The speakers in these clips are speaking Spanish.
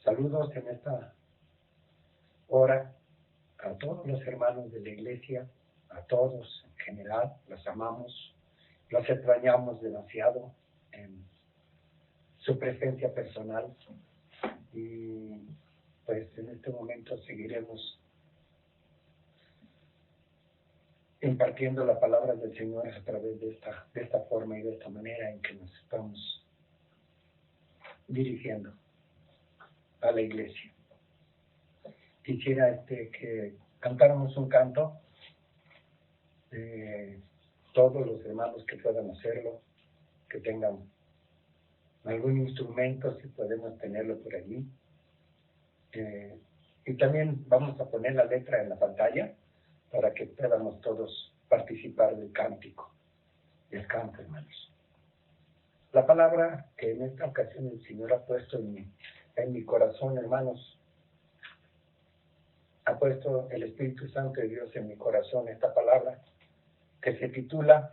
Saludos en esta hora a todos los hermanos de la iglesia, a todos en general, los amamos, los extrañamos demasiado en su presencia personal y pues en este momento seguiremos impartiendo la palabra del Señor a través de esta forma y de esta manera en que nos estamos dirigiendo a la iglesia. Quisiera que cantáramos un canto, todos los hermanos que puedan hacerlo, que tengan algún instrumento, si podemos tenerlo por allí. Y también vamos a poner la letra en la pantalla para que podamos todos participar del cántico, del canto, hermanos. La palabra que en esta ocasión el Señor ha puesto en mi corazón, hermanos, ha puesto el Espíritu Santo de Dios en mi corazón esta palabra que se titula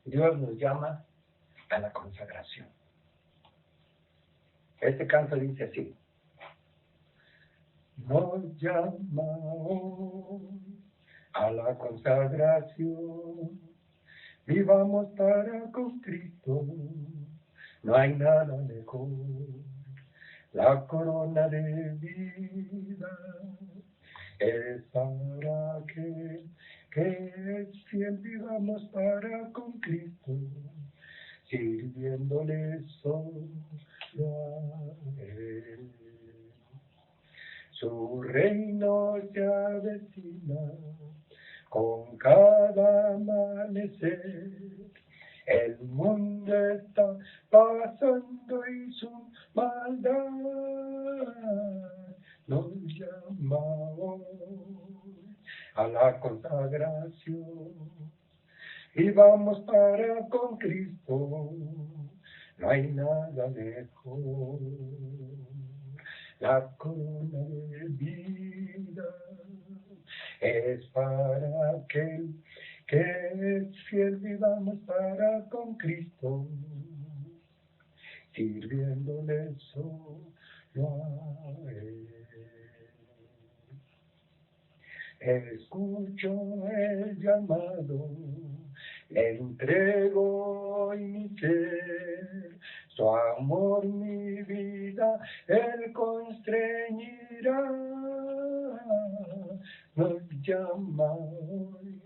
Dios nos llama a la consagración. Este canto dice así: nos llama hoy a la consagración, vivamos para con Cristo, no hay nada mejor, la corona de vida es para aquel que es fiel, vivamos para con Cristo, sirviéndole solo a Él. Su reino se avecina con cada amanecer, el mundo está pasando y su maldad nos llama hoy a la consagración, y vamos para con Cristo, no hay nada mejor, la corona de vida es para aquel que es fiel, vivamos para con Cristo, sirviéndole solo a Él. Escucho el llamado, le entrego hoy mi ser, su amor mi vida Él constreñirá, nos llama hoy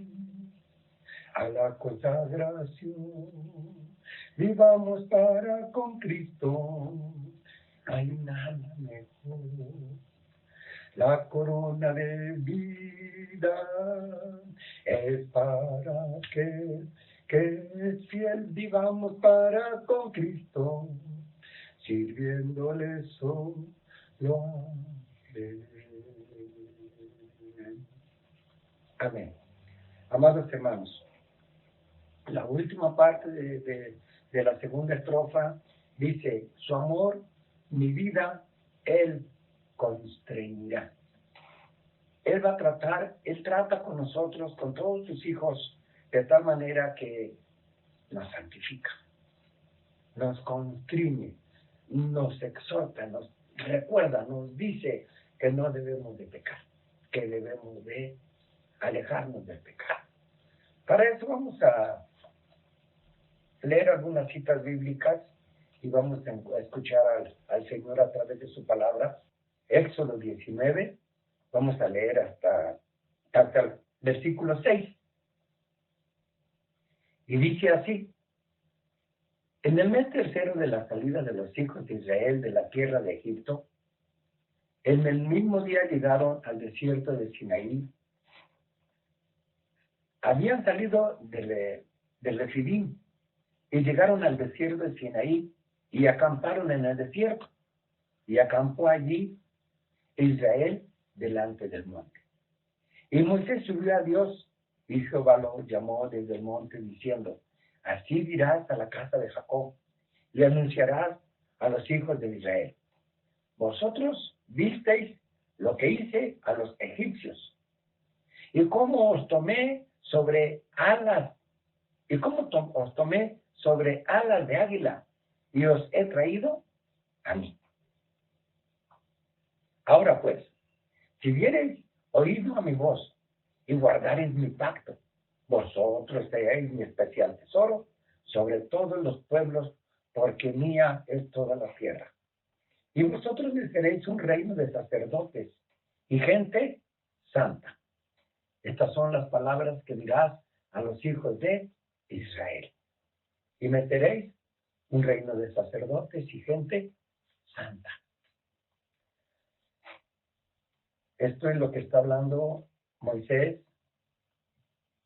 a la consagración, vivamos para con Cristo, no hay nada mejor, la corona de vida es para aquel que es fiel, vivamos para con Cristo, sirviéndole solo a Él. Amén. Amados hermanos, la última parte de la segunda estrofa dice: su amor, mi vida, Él constreñirá. Él va a tratar, Él trata con nosotros, con todos sus hijos, de tal manera que nos santifica, nos constriñe, nos exhorta, nos recuerda, nos dice que no debemos de pecar, que debemos de alejarnos del pecado. Para eso vamos a leer algunas citas bíblicas y vamos a escuchar al Señor a través de su palabra. Éxodo 19, vamos a leer hasta el versículo 6. Y dice así: en el mes tercero de la salida de los hijos de Israel de la tierra de Egipto, en el mismo día llegaron al desierto de Sinaí. Habían salido de Refidim y llegaron al desierto de Sinaí y acamparon en el desierto. Y acampó allí Israel delante del monte. Y Moisés subió a Dios, y Jehová lo llamó desde el monte, diciendo: así dirás a la casa de Jacob, y anunciarás a los hijos de Israel: vosotros visteis lo que hice a los egipcios, y cómo os tomé sobre alas, os tomé sobre alas de águila, y os he traído a mí. Ahora pues, si viereis oído a mi voz y guardareis mi pacto, vosotros seréis mi especial tesoro sobre todos los pueblos, porque mía es toda la tierra. Y vosotros me seréis un reino de sacerdotes y gente santa. Estas son las palabras que dirás a los hijos de Israel. Y me seréis un reino de sacerdotes y gente santa. Esto es lo que está hablando Moisés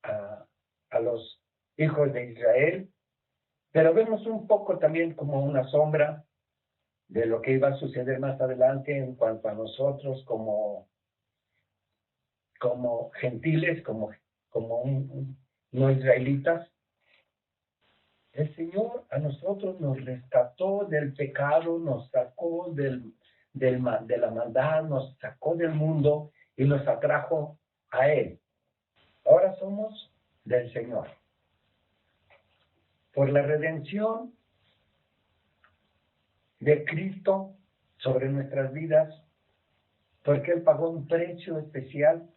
a los hijos de Israel, pero vemos un poco también como una sombra de lo que iba a suceder más adelante en cuanto a nosotros como gentiles, como no israelitas. El Señor a nosotros nos rescató del pecado, nos sacó de la maldad, nos sacó del mundo y nos atrajo a Él. Ahora somos del Señor. Por la redención de Cristo sobre nuestras vidas, porque Él pagó un precio especial.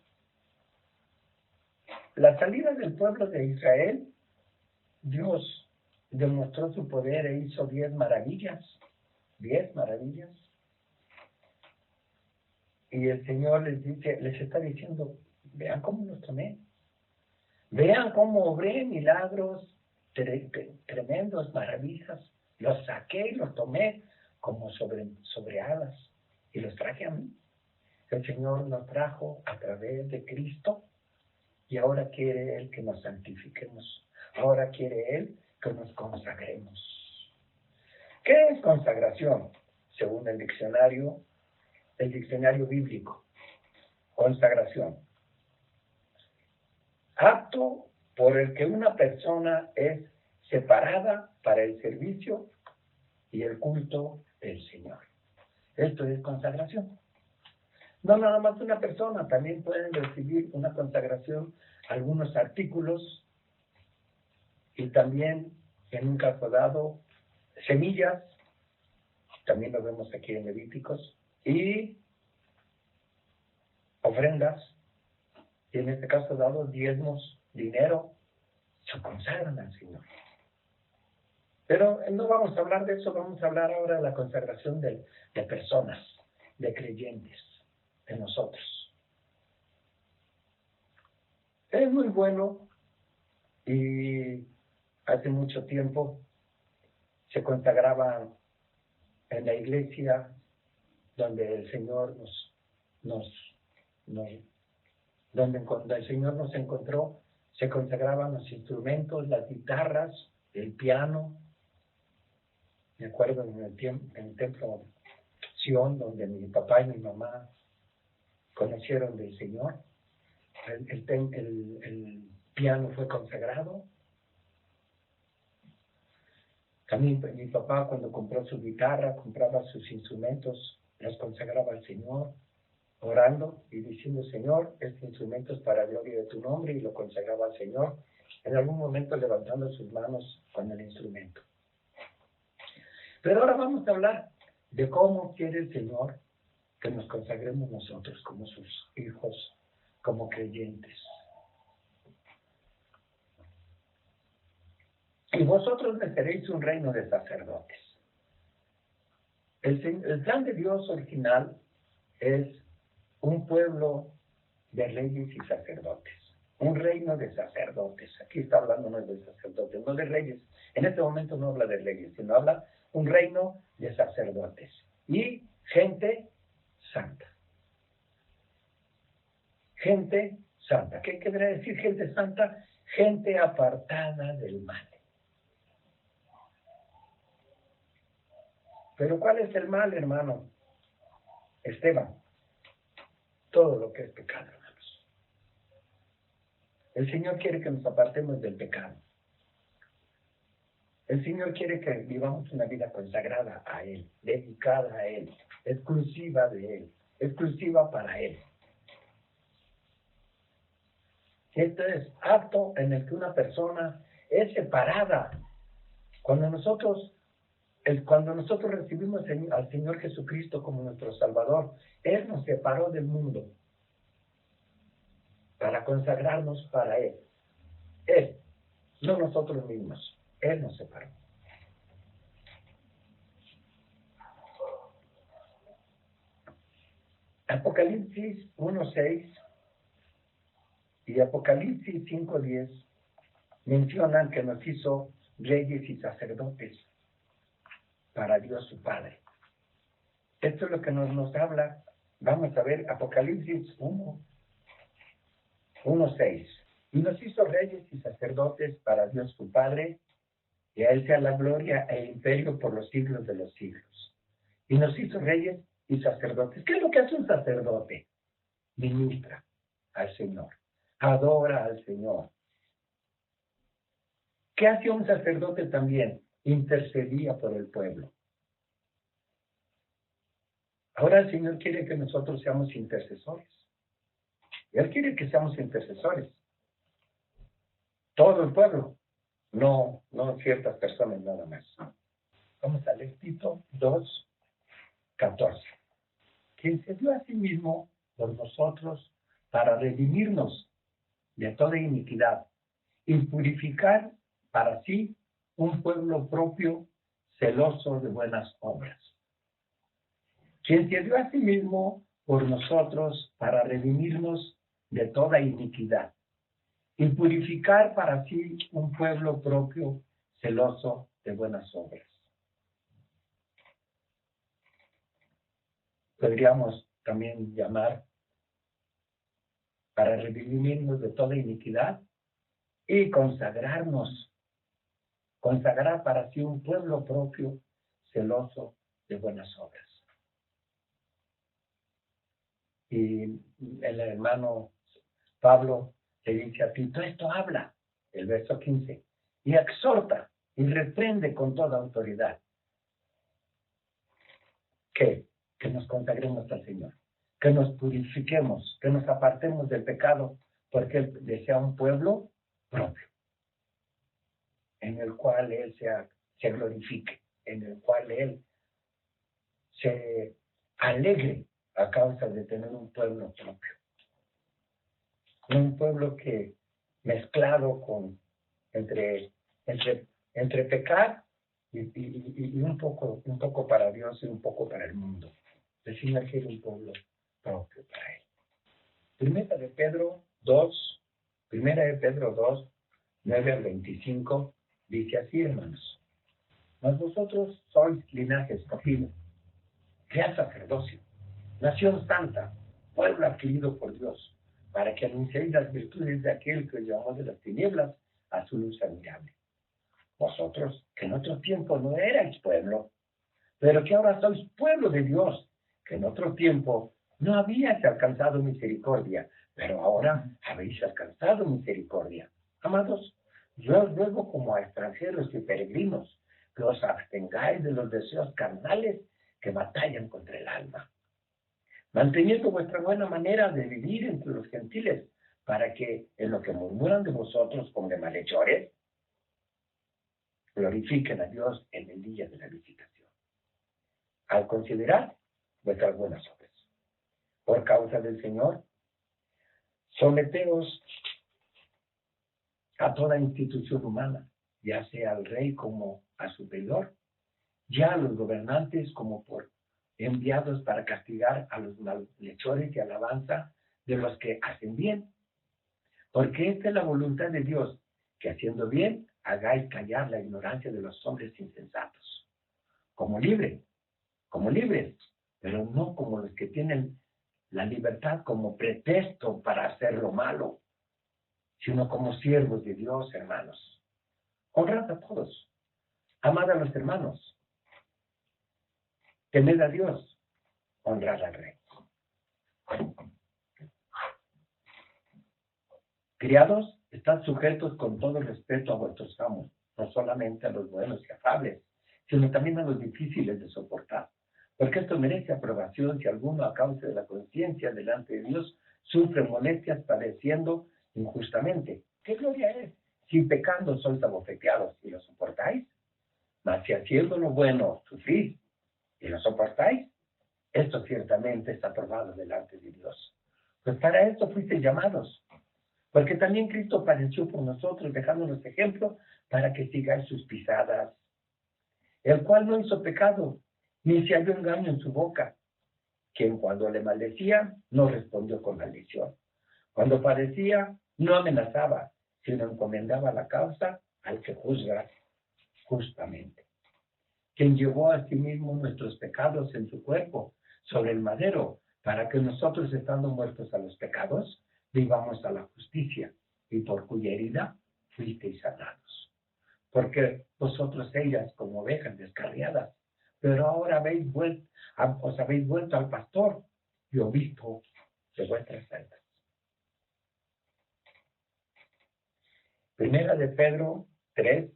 La salida del pueblo de Israel, Dios demostró su poder e hizo 10 maravillas. 10 maravillas. Y el Señor les está diciendo, vean cómo los tomé. Vean cómo obré milagros tremendos, maravillas. Los saqué y los tomé como sobre alas y los traje a mí. El Señor nos trajo a través de Cristo y ahora quiere Él que nos santifiquemos. Ahora quiere Él que nos consagremos. ¿Qué es consagración? Según el diccionario bíblico. Consagración. Acto por el que una persona es separada para el servicio y el culto del Señor. Esto es consagración. No nada más una persona, también pueden recibir una consagración algunos artículos y también, en un caso dado, semillas, también lo vemos aquí en Levíticos, y ofrendas, y en este caso dado diezmos, dinero, se consagran al Señor. Pero no vamos a hablar de eso, vamos a hablar ahora de la consagración de personas, de creyentes, de nosotros. Es muy bueno y hace mucho tiempo se consagraban en la iglesia donde el Señor donde el Señor nos encontró, se consagraban los instrumentos, las guitarras, el piano. Me acuerdo en el templo Sion, donde mi papá y mi mamá conocieron del Señor. El piano fue consagrado. También mi papá, cuando compró su guitarra, compraba sus instrumentos, los consagraba al Señor, orando y diciendo, Señor, este instrumento es para gloria de tu nombre, y lo consagraba al Señor, en algún momento levantando sus manos con el instrumento. Pero ahora vamos a hablar de cómo quiere el Señor que nos consagremos nosotros como sus hijos, como creyentes. Y vosotros me seréis un reino de sacerdotes. El plan de Dios original es un pueblo de reyes y sacerdotes. Un reino de sacerdotes. Aquí está hablando no de sacerdotes, no de reyes. En este momento no habla de reyes, sino habla un reino de sacerdotes. Y gente santa. Gente santa. ¿Qué quiere decir gente santa? Gente apartada del mal. Pero ¿cuál es el mal, hermano? Esteban, todo lo que es pecado, hermanos. El Señor quiere que nos apartemos del pecado. El Señor quiere que vivamos una vida consagrada a Él, dedicada a Él, exclusiva de Él, exclusiva para Él. Este es acto en el que una persona es separada. Cuando nosotros Cuando nosotros recibimos al Señor Jesucristo como nuestro Salvador, Él nos separó del mundo para consagrarnos para Él. Él, no nosotros mismos. Él nos separó. Apocalipsis 1:6 y Apocalipsis 5:10 mencionan que nos hizo reyes y sacerdotes para Dios su Padre. Esto es lo que nos habla. Vamos a ver Apocalipsis 1:6. Y nos hizo reyes y sacerdotes para Dios su Padre, y a Él sea la gloria e imperio por los siglos de los siglos. Y nos hizo reyes y sacerdotes. ¿Qué es lo que hace un sacerdote? Ministra al Señor, adora al Señor. ¿Qué hacía un sacerdote también? Intercedía por el pueblo. Ahora el Señor quiere que nosotros seamos intercesores. Él quiere que seamos intercesores. Todo el pueblo, no ciertas personas nada más. Vamos a leer Tito 2:14. Quien se dio a sí mismo por nosotros para redimirnos de toda iniquidad y purificar para sí un pueblo propio celoso de buenas obras. Quien se dio a sí mismo por nosotros para redimirnos de toda iniquidad y purificar para sí un pueblo propio celoso de buenas obras. Podríamos también llamar para redimirnos de toda iniquidad y consagrarnos, consagrar para sí un pueblo propio celoso de buenas obras. Y el hermano Pablo le dice a Tito, esto habla, el verso 15, y exhorta y reprende con toda autoridad. Que nos consagremos al Señor, que nos purifiquemos, que nos apartemos del pecado, porque Él desea un pueblo propio, en el cual Él se glorifique, en el cual Él se alegre a causa de tener un pueblo propio. Un pueblo que mezclado con entre pecar y un poco para Dios y un poco para el mundo. El Señor quiere un pueblo propio para Él. Primera de Pedro 2, 9-25, dice así, hermanos. Mas vosotros sois linaje escogido, real sacerdocio, nación santa, pueblo adquirido por Dios, para que anunciéis las virtudes de aquel que os llamó de las tinieblas a su luz admirable. Vosotros, que en otro tiempo no erais pueblo, pero que ahora sois pueblo de Dios, que en otro tiempo no habíais alcanzado misericordia, pero ahora habéis alcanzado misericordia. Amados, yo os ruego como a extranjeros y peregrinos, que os abstengáis de los deseos carnales que batallan contra el alma, manteniendo vuestra buena manera de vivir entre los gentiles, para que en lo que murmuran de vosotros como de malhechores, glorifiquen a Dios en el día de la visitación. Al considerar vuestras buenas obras. Por causa del Señor, someteos a toda institución humana, ya sea al rey como a superior, ya a los gobernantes como por enviados para castigar a los malhechores y alabanza de los que hacen bien. Porque esta es la voluntad de Dios, que haciendo bien, hagáis callar la ignorancia de los hombres insensatos. Como libres, pero no como los que tienen la libertad como pretexto para hacer lo malo, sino como siervos de Dios, hermanos. Honrad a todos, amad a los hermanos, temed a Dios, honrad al rey. Criados, estad sujetos con todo respeto a vuestros amos, no solamente a los buenos y afables, sino también a los difíciles de soportar. Porque esto merece aprobación si alguno a causa de la conciencia delante de Dios sufre molestias padeciendo injustamente. ¿Qué gloria es si pecando sois abofeteados y lo soportáis? Mas si haciendo lo bueno sufrís y lo soportáis, esto ciertamente está aprobado delante de Dios. Pues para esto fuisteis llamados, porque también Cristo padeció por nosotros, dejándonos ejemplo para que sigáis sus pisadas, el cual no hizo pecado, ni se halló engaño en su boca, quien cuando le maldecía, no respondió con maldición. Cuando padecía, no amenazaba, sino encomendaba la causa al que juzga justamente. Quien llevó a sí mismo nuestros pecados en su cuerpo sobre el madero, para que nosotros, estando muertos a los pecados, vivamos a la justicia, y por cuya herida fuisteis sanados. Porque vosotros ellas como ovejas descarriadas, pero ahora os habéis vuelto al pastor y obispo de vuestras almas. Primera de Pedro 3,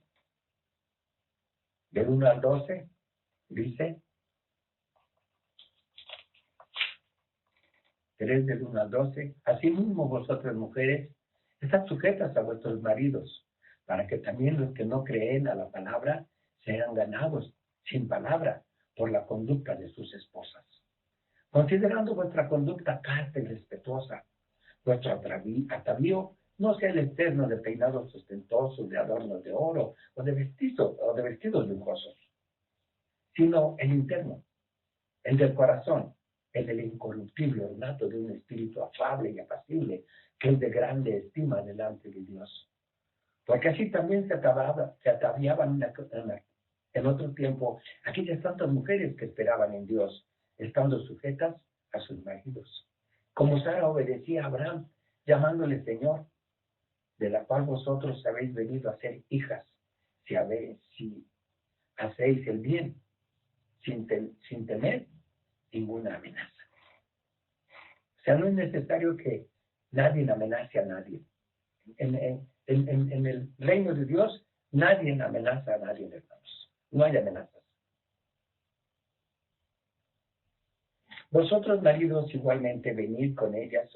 del 1 al 12, dice, 3 del 1 al 12, asimismo vosotras mujeres, estad sujetas a vuestros maridos, para que también los que no creen a la palabra sean ganados sin palabra por la conducta de sus esposas. Considerando vuestra conducta casta y respetuosa, vuestro atavío no sea el externo de peinados ostentosos, de adornos de oro o de vestidos lujosos, sino el interno, el del corazón, el del incorruptible ornato de un espíritu afable y apacible, que es de grande estima delante de Dios. Porque así también se ataviaban en otro tiempo aquellas tantas mujeres que esperaban en Dios, estando sujetas a sus maridos. Como Sara obedecía a Abraham, llamándole Señor, de la cual vosotros habéis venido a ser hijas, si hacéis el bien, sin temer ninguna amenaza. O sea, no es necesario que nadie amenace a nadie. En el reino de Dios, nadie amenaza a nadie, hermanos. No hay amenazas. Vosotros, maridos, igualmente, vivid con ellas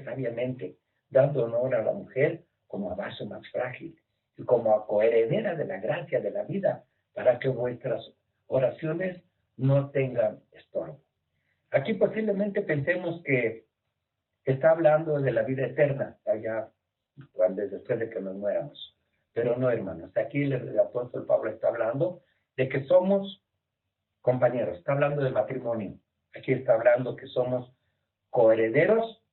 sabiamente, dando honor a la mujer como a vaso más frágil y como a coheredera de la gracia de la vida, para que vuestras oraciones no tengan estorbo. Aquí posiblemente pensemos que está hablando de la vida eterna, allá después de que nos muéramos. Pero no, hermanos. Aquí el apóstol Pablo está hablando de que somos compañeros, está hablando de matrimonio. Aquí está hablando que somos coherederos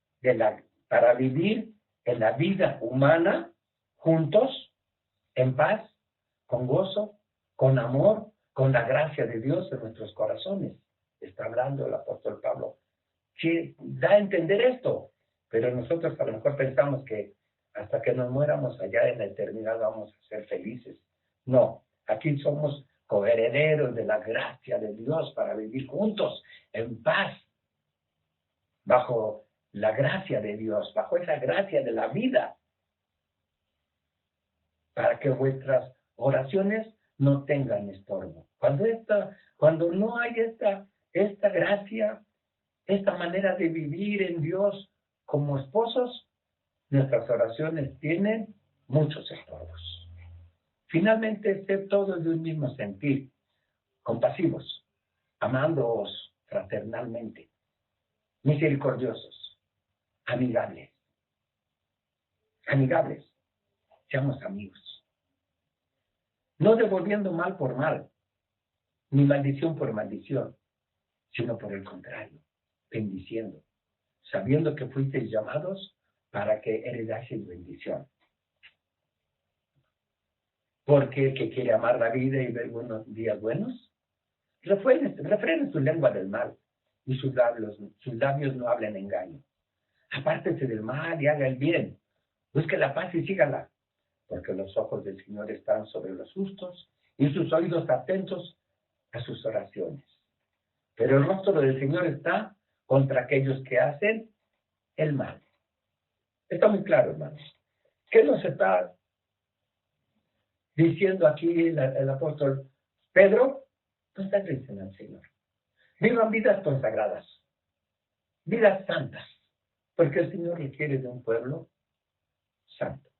para vivir en la vida humana juntos, en paz, con gozo, con amor, con la gracia de Dios en nuestros corazones. Está hablando el apóstol Pablo, que da a entender esto, pero nosotros a lo mejor pensamos que hasta que nos muéramos allá en la eternidad vamos a ser felices. No, aquí somos coherederos de la gracia de Dios para vivir juntos, en paz, bajo la gracia de Dios, bajo esa gracia de la vida, para que vuestras oraciones no tengan estorbo. Cuando no hay esta gracia, esta manera de vivir en Dios como esposos, nuestras oraciones tienen muchos estorbos. Finalmente, sed todos de un mismo sentir, compasivos, amándoos fraternalmente, misericordiosos, amigables, seamos amigos, no devolviendo mal por mal, ni maldición por maldición, sino por el contrario, bendiciendo, sabiendo que fuisteis llamados para que heredaseis bendición. Porque el que quiere amar la vida y ver buenos días buenos, refrene su lengua del mal, y sus labios no hablen engaño. Apártese del mal y haga el bien, busque la paz y sígala, porque los ojos del Señor están sobre los justos y sus oídos atentos a sus oraciones. Pero el rostro del Señor está contra aquellos que hacen el mal. Está muy claro, hermanos. ¿Qué nos está diciendo aquí el apóstol Pedro? Consagrense al Señor. Vivan vidas consagradas, vidas santas, porque el Señor requiere de un pueblo santo.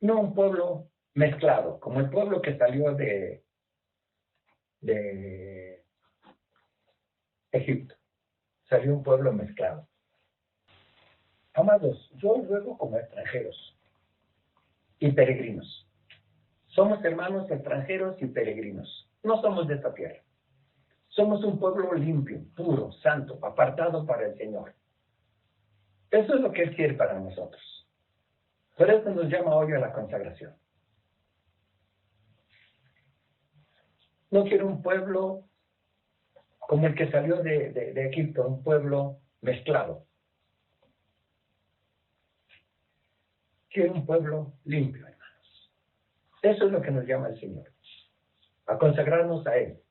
No un pueblo mezclado, como el pueblo que salió de Egipto. Salió un pueblo mezclado. Amados, yo os ruego como extranjeros y peregrinos. Somos hermanos extranjeros y peregrinos. No somos de esta tierra. Somos un pueblo limpio, puro, santo, apartado para el Señor. Eso es lo que Él quiere para nosotros. Por eso nos llama hoy a la consagración. No quiero un pueblo como el que salió de Egipto, un pueblo mezclado. Quiero un pueblo limpio, hermanos. Eso es lo que nos llama el Señor. A consagrarnos a Él.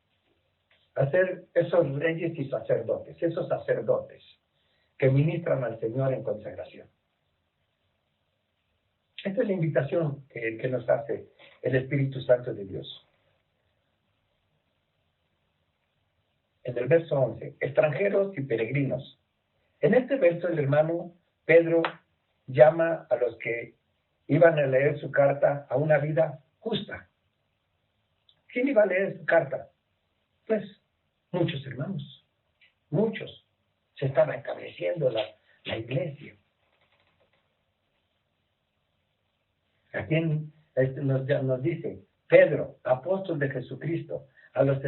A ser esos reyes y sacerdotes, esos sacerdotes que ministran al Señor en consagración. Esta es la invitación que nos hace el Espíritu Santo de Dios. En el verso 11, extranjeros y peregrinos. En este verso el hermano Pedro llama a los que iban a leer su carta a una vida justa. ¿Quién iba a leer su carta? Pues muchos hermanos, muchos. Se estaba estableciendo la iglesia. Aquí nos dice, Pedro, apóstol de Jesucristo, a los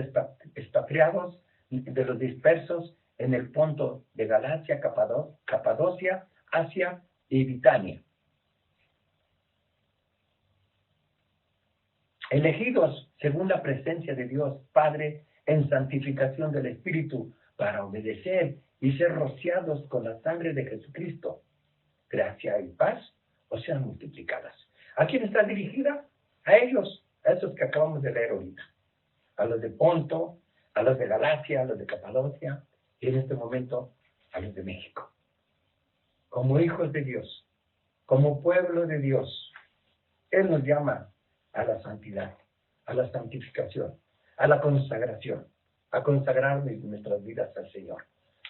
expatriados de los dispersos en el Ponto de Galacia, Capadocia, Asia y Bitania. Elegidos según la presencia de Dios Padre en santificación del Espíritu para obedecer y ser rociados con la sangre de Jesucristo. Gracia y paz os sean multiplicadas. ¿A quién está dirigida? A ellos, a esos que acabamos de leer ahorita. A los de Ponto, a los de Galacia, a los de Capadocia y en este momento a los de México. Como hijos de Dios, como pueblo de Dios, Él nos llama a la santidad, a la santificación, a la consagración, a consagrar nuestras vidas al Señor.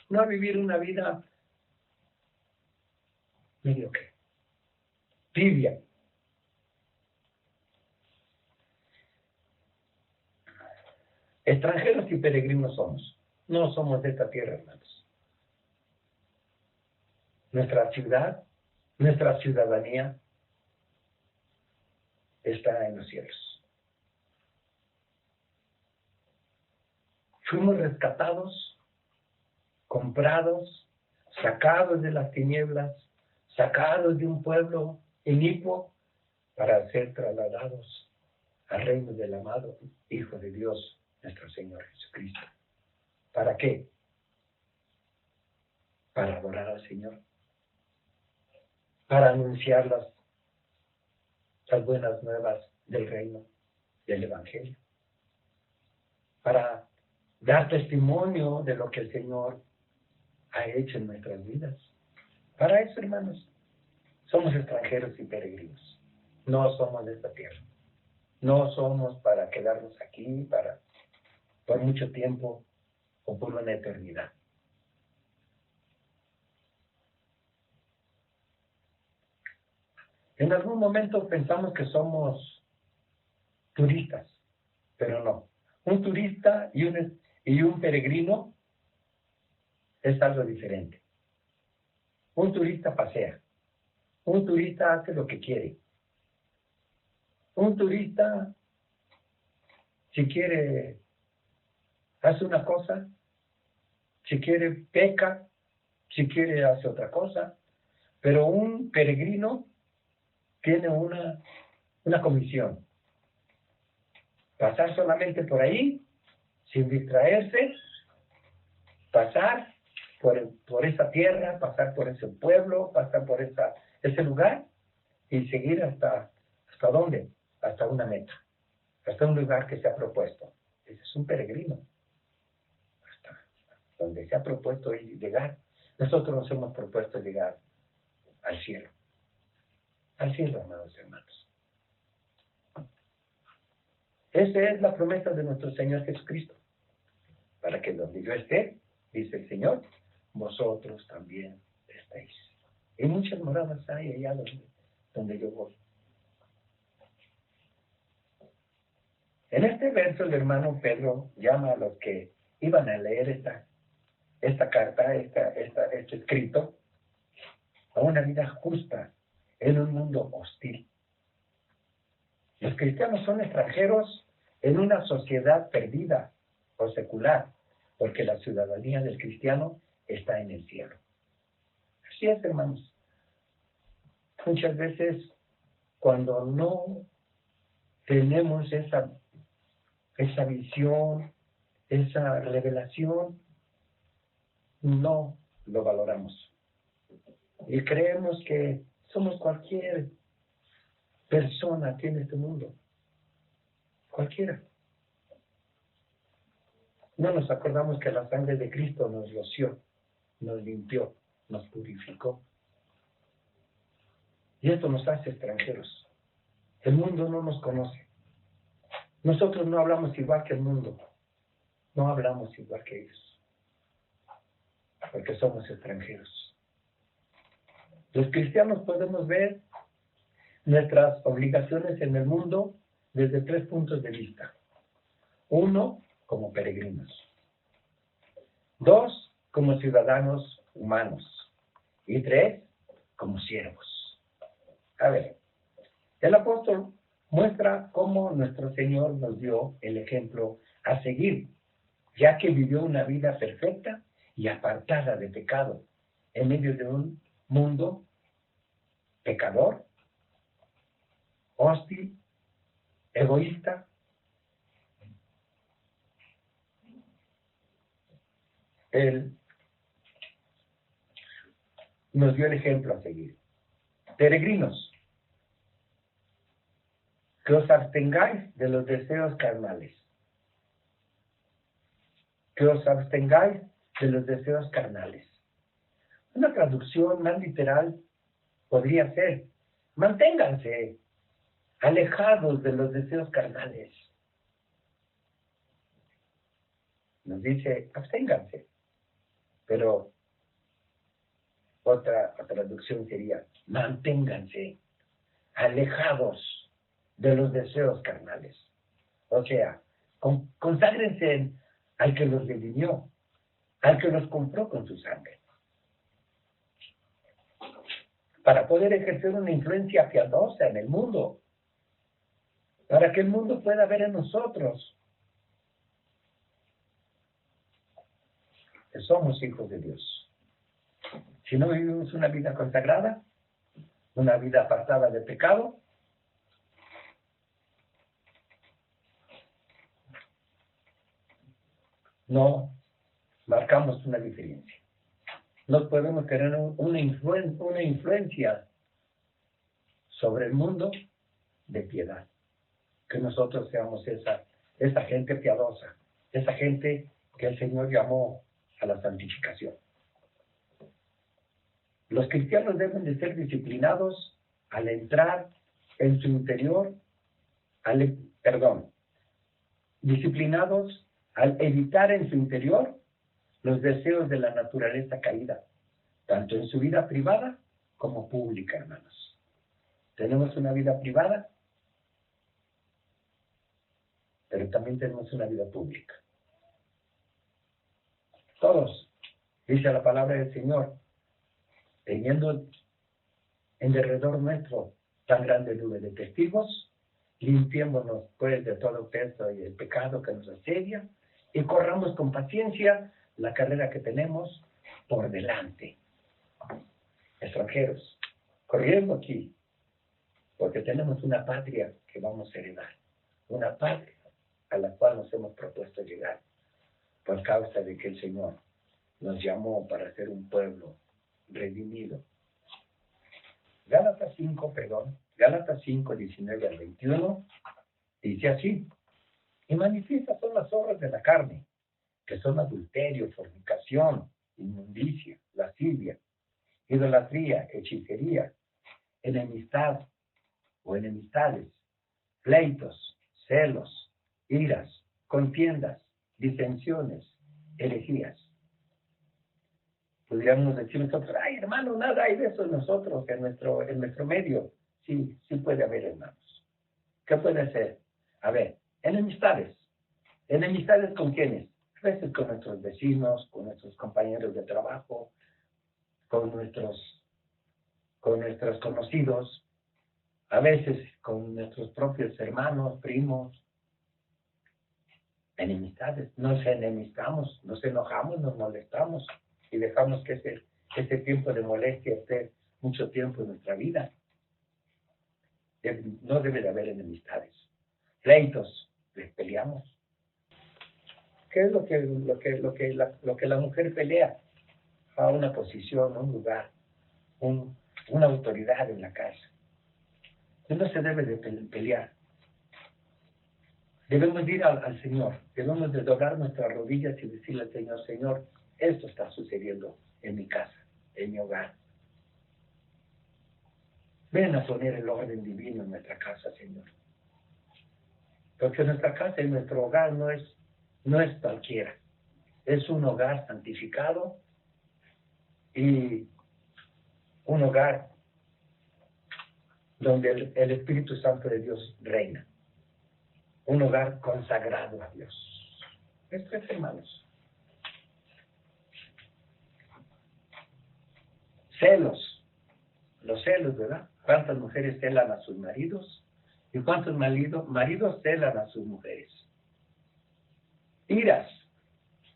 No a vivir una vida mediocre, tibia. Extranjeros y peregrinos somos. No somos de esta tierra, hermanos. Nuestra ciudad, nuestra ciudadanía está en los cielos. Fuimos rescatados, comprados, sacados de las tinieblas, sacados de un pueblo inicuo para ser trasladados al reino del amado Hijo de Dios, nuestro Señor Jesucristo. ¿Para qué? Para adorar al Señor, para anunciar las buenas nuevas del reino, del Evangelio, para dar testimonio de lo que el Señor ha hecho en nuestras vidas. Para eso, hermanos, somos extranjeros y peregrinos. No somos de esta tierra. No somos para quedarnos aquí por mucho tiempo o por una eternidad. En algún momento pensamos que somos turistas, pero no. Un turista y un peregrino es algo diferente. Un turista pasea. Un turista hace lo que quiere. Un turista, si quiere, hace una cosa. Si quiere, peca. Si quiere, hace otra cosa. Pero un peregrino tiene una comisión. Pasar solamente por ahí, sin distraerse, pasar por esa tierra, pasar por ese pueblo, pasar por ese lugar y seguir hasta ¿dónde? Hasta una meta, hasta un lugar que se ha propuesto. Ese es un peregrino, hasta donde se ha propuesto llegar. Nosotros nos hemos propuesto llegar al cielo, amados hermanos. Esa es la promesa de nuestro Señor Jesucristo, para que donde yo esté, dice el Señor, vosotros también estéis. Y muchas moradas hay allá donde yo voy. En este verso el hermano Pedro llama a los que iban a leer esta carta, este escrito, a una vida justa en un mundo hostil. Los cristianos son extranjeros en una sociedad perdida o secular, porque la ciudadanía del cristiano está en el cielo. Así es, hermanos. Muchas veces, cuando no tenemos esa visión, esa revelación, no lo valoramos. Y creemos que somos cualquier persona aquí en este mundo. Cualquiera. No nos acordamos que la sangre de Cristo nos roció, nos limpió, nos purificó. Y esto nos hace extranjeros. El mundo no nos conoce. Nosotros no hablamos igual que el mundo. No hablamos igual que ellos. Porque somos extranjeros. Los cristianos podemos ver nuestras obligaciones en el mundo desde 3 puntos de vista. 1, como peregrinos. 2, como ciudadanos humanos. Y 3, como siervos. A ver, el apóstol muestra cómo nuestro Señor nos dio el ejemplo a seguir, ya que vivió una vida perfecta y apartada de pecado, en medio de un mundo pecador, hostil, egoísta. Él nos dio el ejemplo a seguir. Peregrinos, que os abstengáis de los deseos carnales. Que os abstengáis de los deseos carnales. Una traducción más literal podría ser: manténganse alejados de los deseos carnales. Nos dice, absténganse. Pero otra traducción sería, manténganse alejados de los deseos carnales. O sea, conságrense al que los redimió, al que los compró con su sangre, para poder ejercer una influencia piadosa en el mundo, para que el mundo pueda ver en nosotros que somos hijos de Dios. Si no vivimos una vida consagrada, una vida apartada de pecado, no marcamos una diferencia. No podemos tener una influencia sobre el mundo de piedad. Que nosotros seamos esa gente piadosa, esa gente que el Señor llamó a la santificación. Los cristianos deben de ser disciplinados al entrar en su interior, disciplinados al evitar en su interior los deseos de la naturaleza caída, tanto en su vida privada como pública, hermanos. Tenemos una vida privada, pero también tenemos una vida pública. Todos, dice la palabra del Señor, teniendo en derredor nuestro tan grande nube de testigos, limpiémonos pues de todo peso y el pecado que nos asedia, y corramos con paciencia la carrera que tenemos por delante. Extranjeros, corriendo aquí, porque tenemos una patria que vamos a heredar, una patria a la cual nos hemos propuesto llegar, por causa de que el Señor nos llamó para ser un pueblo redimido. Gálatas 5, 19 al 21, dice así: y manifiestas son las obras de la carne, que son adulterio, fornicación, inmundicia, lascivia, idolatría, hechicería, enemistad o enemistades, pleitos, celos, iras, contiendas, disensiones, herejías. Podríamos decir nosotros, ay hermano, nada hay de eso en nosotros, en nuestro medio. Sí puede haber, hermanos. ¿Qué puede ser? A ver, Enemistades. ¿Enemistades con quiénes? A veces con nuestros vecinos, con nuestros compañeros de trabajo, con nuestros conocidos, a veces con nuestros propios hermanos, primos. Enemistades. Nos enemistamos, nos enojamos, nos molestamos y dejamos que ese tiempo de molestia esté mucho tiempo en nuestra vida. No debe de haber enemistades. Pleitos, les peleamos. ¿Qué es lo que la mujer pelea? A una posición, a un lugar, una autoridad en la casa. No se debe de pelear. Debemos ir al Señor, debemos de doblar nuestras rodillas y decirle al Señor, Señor, esto está sucediendo en mi casa, en mi hogar. Ven a poner el orden divino en nuestra casa, Señor. Porque nuestra casa y nuestro hogar no es cualquiera. Es un hogar santificado y un hogar donde el Espíritu Santo de Dios reina. Un hogar consagrado a Dios. Esto es, hermanos. Celos. Los celos, ¿verdad? ¿Cuántas mujeres celan a sus maridos? ¿Y cuántos maridos celan a sus mujeres? Iras.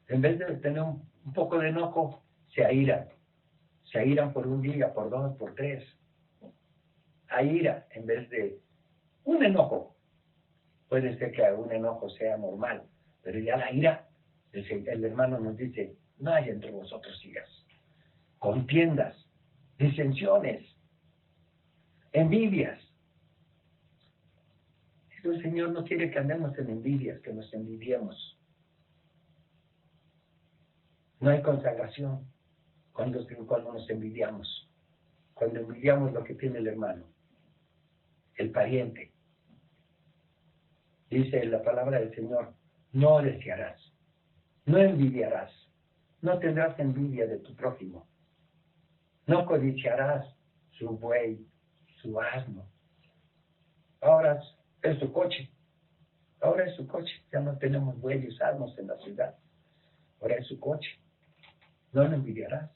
En vez de tener un poco de enojo, se airan. Se airan por un día, por dos, por tres. Hay ira en vez de un enojo. Puede ser que un enojo sea normal, pero ya la ira, el hermano nos dice, no hay entre vosotros iras, contiendas, disensiones, envidias. El Señor no quiere que andemos en envidias, que nos envidiemos. No hay consagración cuando nos envidiamos. Cuando envidiamos lo que tiene el hermano, el pariente. Dice la palabra del Señor, no desearás, no envidiarás, no tendrás envidia de tu prójimo, no codiciarás su buey, su asno. Ahora es su coche, ya no tenemos bueyes, asnos en la ciudad, ahora es su coche. No lo envidiarás,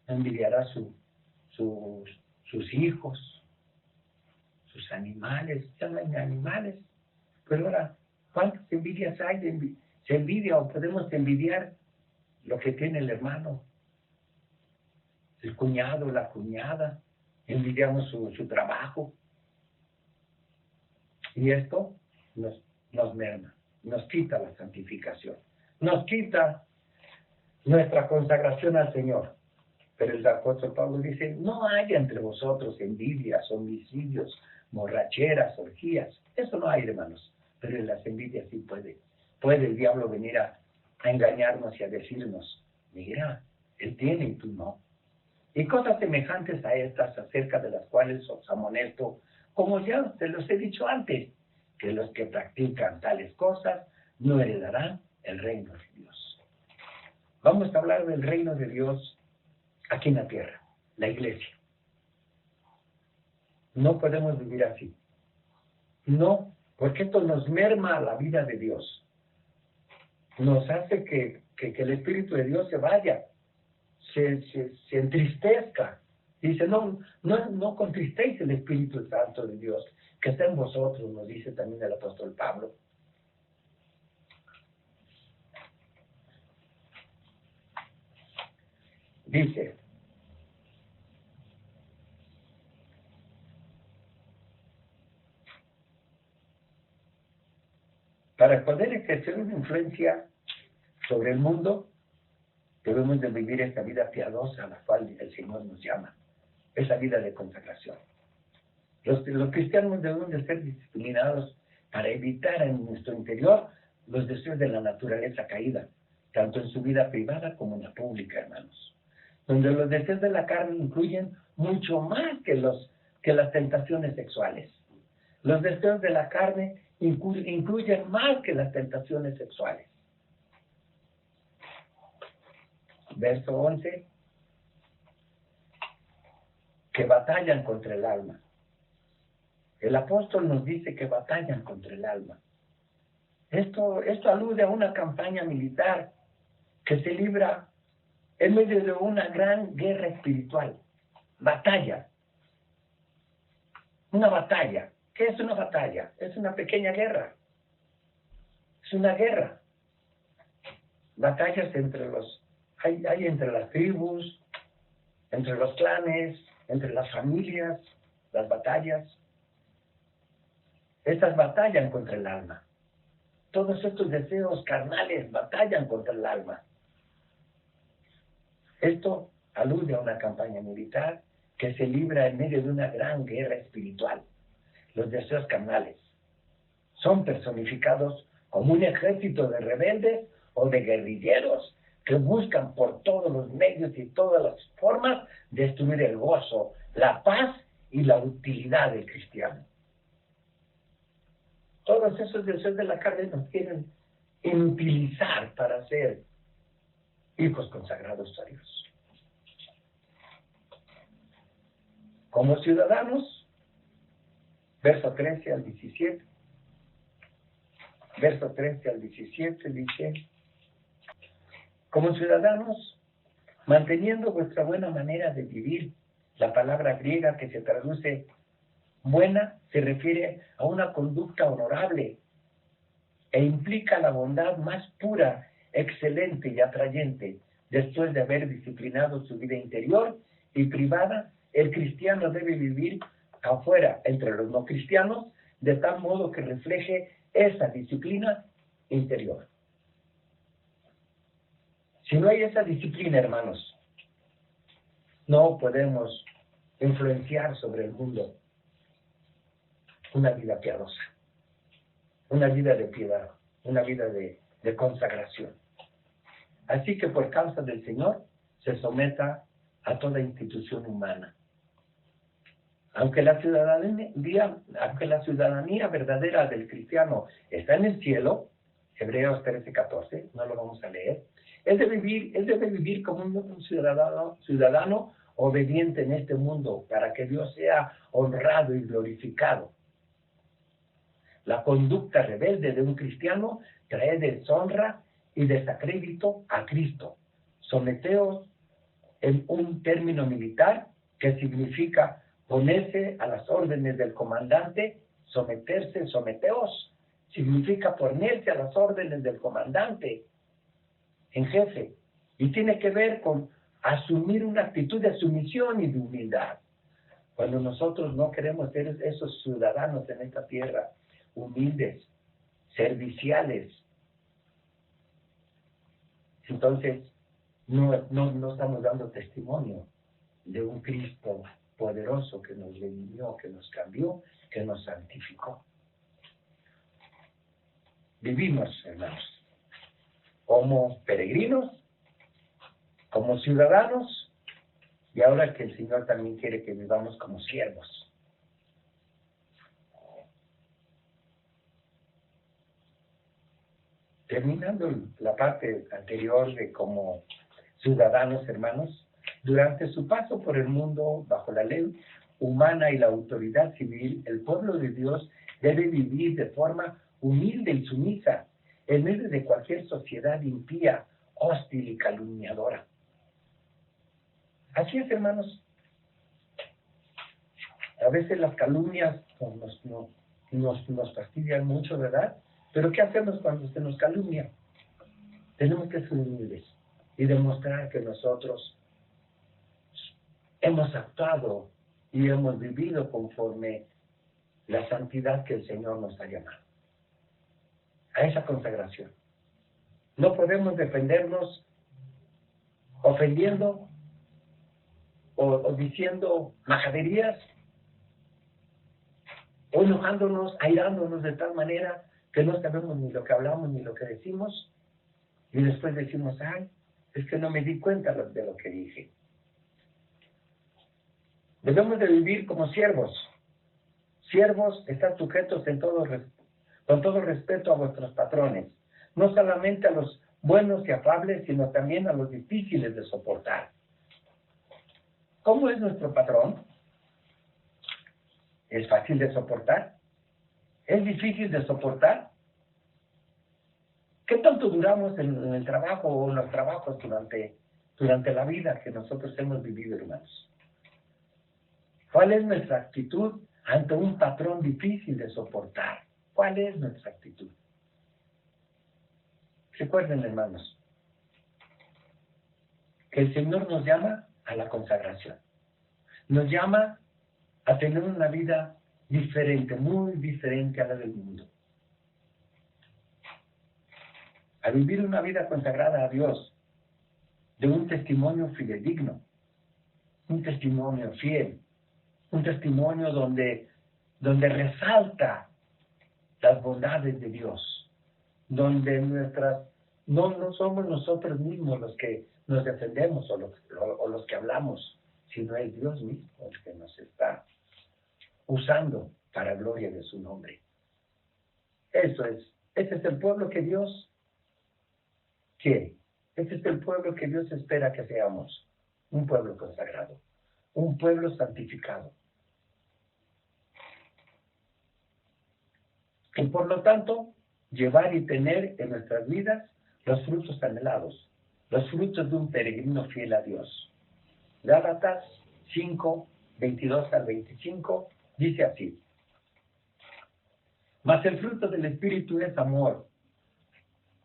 no envidiarás sus hijos, sus animales, ya no hay animales. Pero ahora, ¿cuántas envidias hay? Se envidia o podemos envidiar lo que tiene el hermano, el cuñado, la cuñada, envidiamos su trabajo. Y esto nos merma, nos quita la santificación, nos quita nuestra consagración al Señor. Pero el apóstol Pablo dice, no haya entre vosotros envidias, homicidios, borracheras, orgías. Eso no hay, hermanos. Pero en las envidias sí puede el diablo venir a engañarnos y a decirnos, mira, él tiene y tú no. Y cosas semejantes a estas, acerca de las cuales os amonesto, como ya te los he dicho antes, que los que practican tales cosas no heredarán el reino de Dios. Vamos a hablar del reino de Dios aquí en la tierra, la iglesia. No podemos vivir así. No, porque esto nos merma la vida de Dios. Nos hace que el Espíritu de Dios se vaya, se entristezca. Dice, no contristéis el Espíritu Santo de Dios, que está en vosotros, nos dice también el apóstol Pablo. Dice, para poder ejercer una influencia sobre el mundo, debemos de vivir esta vida piadosa a la cual el Señor nos llama, esa vida de consagración. Los cristianos debemos de ser disciplinados para evitar en nuestro interior los deseos de la naturaleza caída, tanto en su vida privada como en la pública, hermanos. Donde los deseos de la carne incluyen mucho más que las tentaciones sexuales. Los deseos de la carne incluyen más que las tentaciones sexuales. Verso 11, que batallan contra el alma. El apóstol nos dice que batallan contra el alma. Esto alude a una campaña militar que se libra en medio de una gran guerra espiritual. Batalla. Una batalla. ¿Qué es una batalla? Es una pequeña guerra. Es una guerra. Batallas hay entre las tribus, entre los clanes, entre las familias, las batallas. Estas batallan contra el alma. Todos estos deseos carnales batallan contra el alma. Esto alude a una campaña militar que se libra en medio de una gran guerra espiritual. Los deseos carnales son personificados como un ejército de rebeldes o de guerrilleros que buscan por todos los medios y todas las formas destruir el gozo, la paz y la utilidad del cristiano. Todos esos deseos de la carne nos quieren inutilizar para ser hijos consagrados a Dios. Como ciudadanos, verso 13 al 17, verso 13 al 17 dice: como ciudadanos, manteniendo vuestra buena manera de vivir, la palabra griega que se traduce buena se refiere a una conducta honorable e implica la bondad más pura, excelente y atrayente. Después de haber disciplinado su vida interior y privada, el cristiano debe vivir afuera, entre los no cristianos, de tal modo que refleje esa disciplina interior. Si no hay esa disciplina, hermanos, no podemos influenciar sobre el mundo una vida piadosa, una vida de piedad, una vida de consagración. Así que por causa del Señor, se someta a toda institución humana. Aunque la ciudadanía verdadera del cristiano está en el cielo, Hebreos 13:14, no lo vamos a leer, él debe vivir como un ciudadano obediente en este mundo para que Dios sea honrado y glorificado. La conducta rebelde de un cristiano trae deshonra y desacrédito a Cristo. Someteos en un término militar que significa ponerse a las órdenes del comandante. Someteos, significa ponerse a las órdenes del comandante en jefe. Y tiene que ver con asumir una actitud de sumisión y de humildad. Cuando nosotros no queremos ser esos ciudadanos en esta tierra, humildes, serviciales, entonces no estamos dando testimonio de un Cristo poderoso que nos redimió, que nos cambió, que nos santificó. Vivimos, hermanos, como peregrinos, como ciudadanos, y ahora que el Señor también quiere que vivamos como siervos. Terminando la parte anterior de como ciudadanos, hermanos, durante su paso por el mundo bajo la ley humana y la autoridad civil, el pueblo de Dios debe vivir de forma humilde y sumisa en medio de cualquier sociedad impía, hostil y calumniadora. Así es, hermanos. A veces las calumnias nos fastidian mucho, ¿verdad? Pero ¿qué hacemos cuando se nos calumnia? Tenemos que ser humildes y demostrar que nosotros hemos actuado y hemos vivido conforme la santidad que el Señor nos ha llamado. A esa consagración. No podemos defendernos ofendiendo o diciendo majaderías o enojándonos, airándonos de tal manera que no sabemos ni lo que hablamos ni lo que decimos, y después decimos, ay, es que no me di cuenta de lo que dije. Debemos de vivir como siervos. Siervos, están sujetos con todo respeto a vuestros patrones, no solamente a los buenos y afables, sino también a los difíciles de soportar. ¿Cómo es nuestro patrón? ¿Es fácil de soportar? ¿Es difícil de soportar? ¿Qué tanto duramos en el trabajo o en los trabajos durante la vida que nosotros hemos vivido, hermanos? ¿Cuál es nuestra actitud ante un patrón difícil de soportar? ¿Cuál es nuestra actitud? Recuerden, hermanos, que el Señor nos llama a la consagración. Nos llama a tener una vida diferente, muy diferente a la del mundo. A vivir una vida consagrada a Dios, de un testimonio fidedigno, un testimonio fiel, un testimonio donde resalta las bondades de Dios, donde no somos nosotros mismos los que nos defendemos o los que hablamos, sino es Dios mismo el que nos está usando para gloria de su nombre. Ese es el pueblo que Dios quiere. Ese es el pueblo que Dios espera que seamos. Un pueblo consagrado, un pueblo santificado. Y por lo tanto, llevar y tener en nuestras vidas los frutos anhelados, los frutos de un peregrino fiel a Dios. Gálatas 5, 22 al 25, dice así: mas el fruto del Espíritu es amor,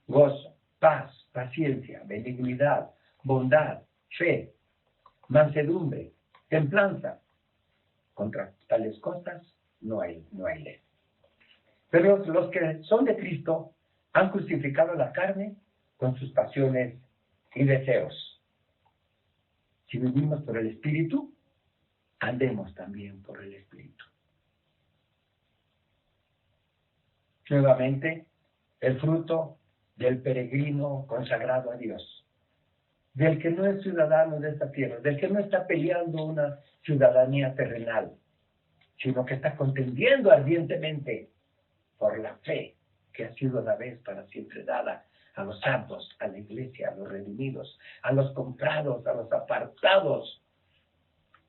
gozo, paz, paciencia, benignidad, bondad, fe, mansedumbre, templanza. Contra tales cosas no hay ley. Pero los que son de Cristo han crucificado la carne con sus pasiones y deseos. Si vivimos por el Espíritu, andemos también por el Espíritu. Nuevamente, el fruto del peregrino consagrado a Dios, del que no es ciudadano de esta tierra, del que no está peleando una ciudadanía terrenal, sino que está contendiendo ardientemente por la fe que ha sido una vez para siempre dada a los santos, a la iglesia, a los redimidos, a los comprados, a los apartados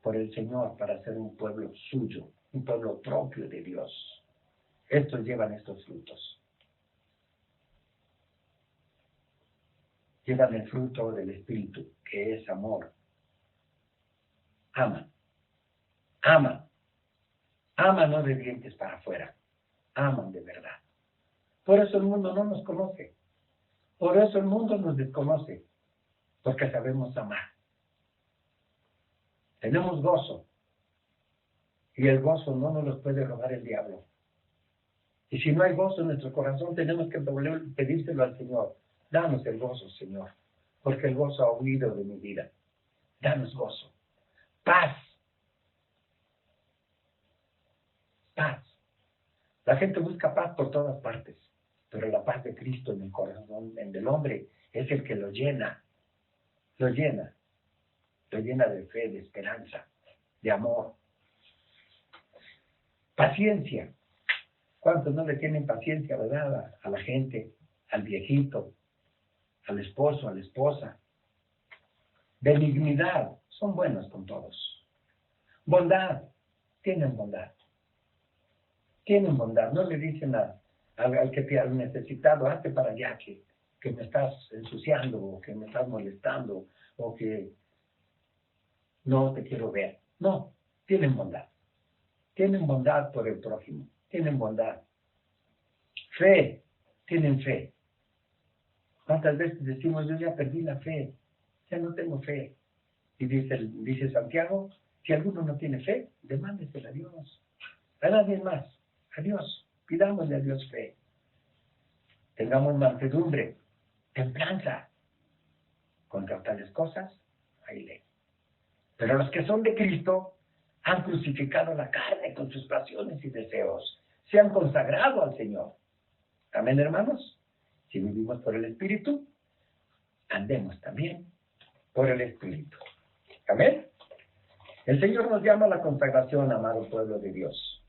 por el Señor para ser un pueblo suyo, un pueblo propio de Dios. Estos llevan estos frutos. Llevan el fruto del Espíritu, que es amor. Aman. Aman. Aman no de dientes para afuera. Aman de verdad. Por eso el mundo no nos conoce. Por eso el mundo nos desconoce. Porque sabemos amar. Tenemos gozo. Y el gozo no nos lo puede robar el diablo. Y si no hay gozo en nuestro corazón, tenemos que pedírselo al Señor. Danos el gozo, Señor, porque el gozo ha huido de mi vida. Danos gozo. Paz. Paz. La gente busca paz por todas partes, pero la paz de Cristo en el corazón del hombre es el que lo llena. Lo llena. Lo llena de fe, de esperanza, de amor. Paciencia. ¿Cuántos no le tienen paciencia, verdad? A la gente, al viejito, al esposo, a la esposa. Benignidad, son buenos con todos. Bondad, tienen bondad. Tienen bondad, no le dicen al necesitado, hazte para allá, que me estás ensuciando, o que me estás molestando, o que no te quiero ver. No, tienen bondad. Tienen bondad por el prójimo, tienen bondad. Fe, tienen fe. ¿Cuántas veces decimos, yo ya perdí la fe, ya no tengo fe? Y dice Santiago, si alguno no tiene fe, demándesela a Dios. A nadie más, a Dios. Pidámosle a Dios fe. Tengamos mansedumbre, templanza. Contra tales cosas hay ley. Pero los que son de Cristo han crucificado la carne con sus pasiones y deseos. Se han consagrado al Señor. Amén, hermanos. Si vivimos por el Espíritu, andemos también por el Espíritu. Amén. El Señor nos llama a la consagración, amado pueblo de Dios.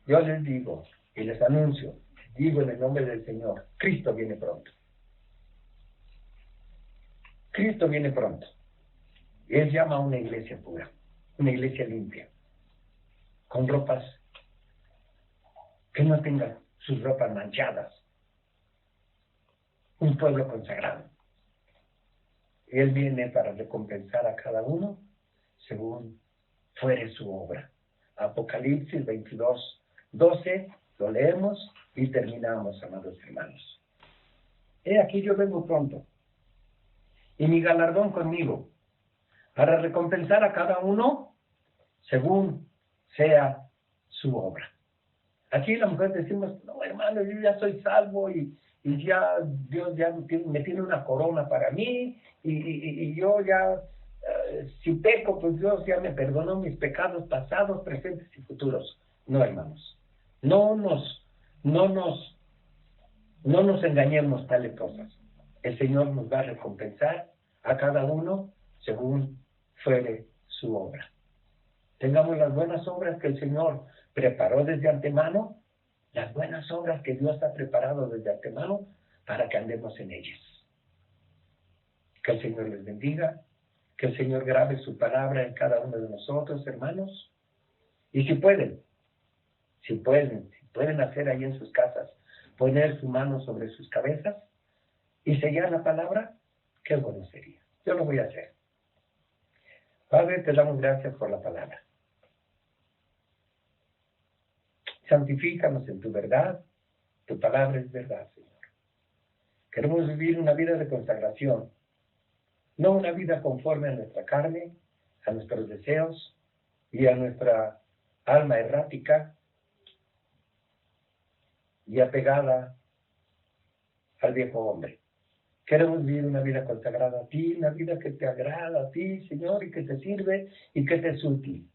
Yo les digo y les anuncio, digo en el nombre del Señor, Cristo viene pronto. Cristo viene pronto. Él llama a una iglesia pura, una iglesia limpia, con ropas que no tengan sus ropas manchadas, un pueblo consagrado. Él viene para recompensar a cada uno según fuere su obra. Apocalipsis 22:12, lo leemos y terminamos, amados hermanos. He aquí yo vengo pronto, y mi galardón conmigo, para recompensar a cada uno según sea su obra. Aquí la mujer decimos, no, hermano, yo ya soy salvo y ya Dios ya me tiene una corona para mí y yo ya, si peco, pues Dios ya me perdonó mis pecados pasados, presentes y futuros. No, hermanos, no nos engañemos tales cosas. El Señor nos va a recompensar a cada uno según fuere su obra. Tengamos las buenas obras que el Señor preparó desde antemano, las buenas obras que Dios ha preparado desde antemano para que andemos en ellas. Que el Señor les bendiga, que el Señor grabe su palabra en cada uno de nosotros, hermanos. Y si pueden hacer ahí en sus casas, poner su mano sobre sus cabezas y sellar la palabra, qué bueno sería. Yo lo voy a hacer. Padre, te damos gracias por la palabra. Santifícanos en tu verdad. Tu palabra es verdad, Señor. Queremos vivir una vida de consagración, no una vida conforme a nuestra carne, a nuestros deseos y a nuestra alma errática y apegada al viejo hombre. Queremos vivir una vida consagrada a ti, una vida que te agrada a ti, Señor, y que te sirve y que te es útil.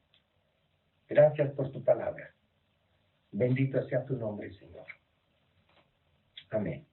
Gracias por tu palabra. Bendito sea tu nombre, Señor. Amén.